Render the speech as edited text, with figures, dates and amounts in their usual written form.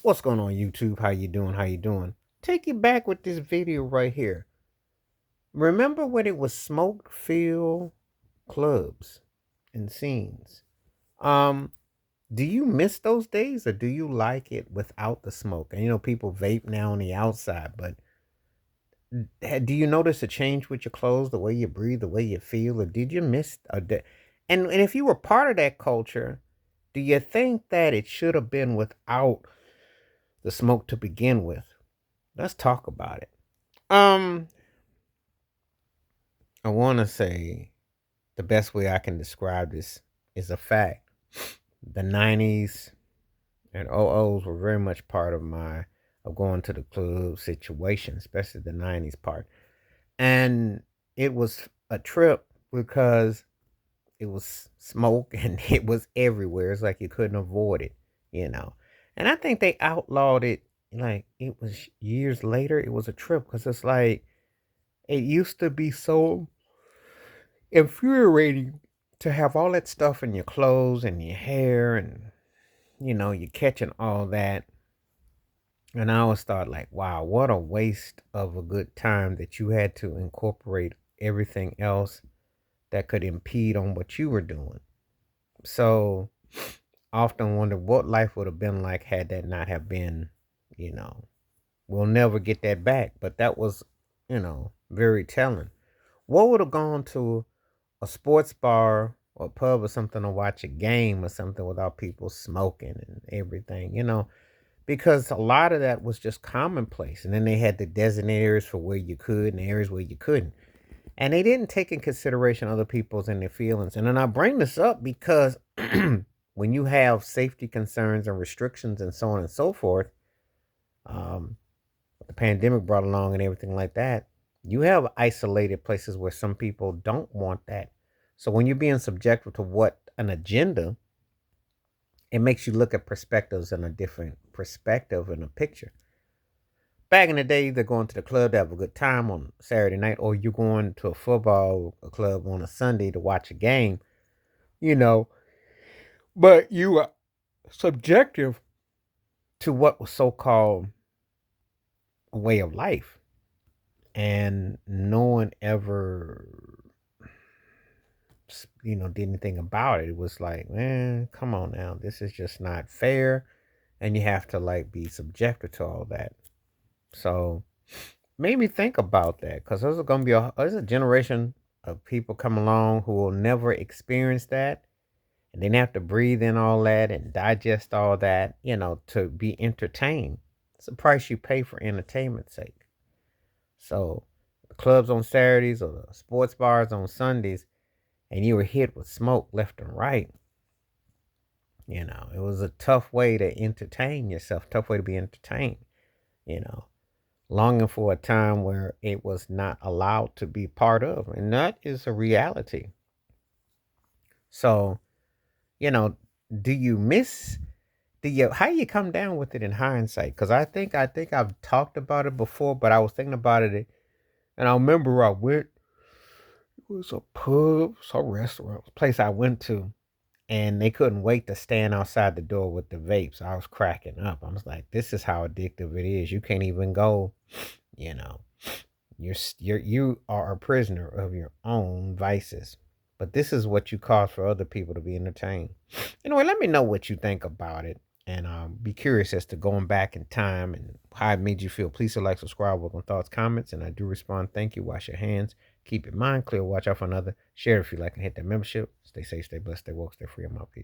What's going on, YouTube? How you doing? How you doing? Take you back with this video right here. Remember when it was smoke-filled clubs and scenes? Um, do you miss those days, or do you like it without the smoke? And people vape now on the outside, but do you notice a change with your clothes, the way you breathe, the way you feel, or did you miss? And if you were part of that culture, do you think that it should have been without the smoke to begin with? Let's talk about it. Um, I want to say the best way I can describe this is a fact. The 90s and 00s were very much part of my of going to the club situation, especially the 90s part. And it was a trip because it was smoke and it was everywhere. It's like you couldn't avoid it, you know. And I think they outlawed it like it was years later. It was a trip because it's like it used to be so infuriating to have all that stuff in your clothes and your hair, and you're catching all that. And I always thought, like, wow, what a waste of a good time that you had to incorporate everything else that could impede on what you were doing. So I often wonder what life would have been like had that not have been, you know, we'll never get that back. But that was, very telling. What would have gone to a sports bar or pub or something to watch a game or something without people smoking and everything, because a lot of that was just commonplace. And then they had the designated areas for where you could and areas where you couldn't. And they didn't take in consideration other people's and their feelings. And then I bring this up because when you have safety concerns and restrictions and so on and so forth, um, the pandemic brought along and everything like that, you have isolated places where some people don't want that. So when you're being subjected to what an agenda, it makes you look at perspectives in a different perspective in a picture. Back in the day, they're going to the club to have a good time on Saturday night, or you're going to a football club on a Sunday to watch a game, you know, but you are subjective to what was so called a way of life. And no one ever did anything about it. It was like, man, come on now, this is just not fair, and you have to like be subjected to all that. So made me think about that, because there's a generation of people come along who will never experience that, and then have to breathe in all that and digest all that, to be entertained. It's the price you pay for entertainment's sake. So the clubs on Saturdays or the sports bars on Sundays, and you were hit with smoke left and right. It was a tough way to entertain yourself, tough way to be entertained, you know, longing for a time where it was not allowed to be part of. And that is a reality. So, you know, do you miss how you come down with it in hindsight? Because I think I've talked about it before, but I was thinking about it, and I remember I went. It was a pub, some restaurant, place I went to, and they couldn't wait to stand outside the door with the vapes. I was cracking up. I was like, "This is how addictive it is. You can't even go. You know, you are a prisoner of your own vices. But this is what you cause for other people to be entertained." Anyway, let me know what you think about it, and be curious as to going back in time and how it made you feel. Please like, subscribe, work on thoughts, comments, and I do respond. Thank you. Wash your hands. Keep your mind clear. Watch out for another. Share if you like, and hit that membership. Stay safe, stay blessed, stay woke, stay free. I'm out. Peace.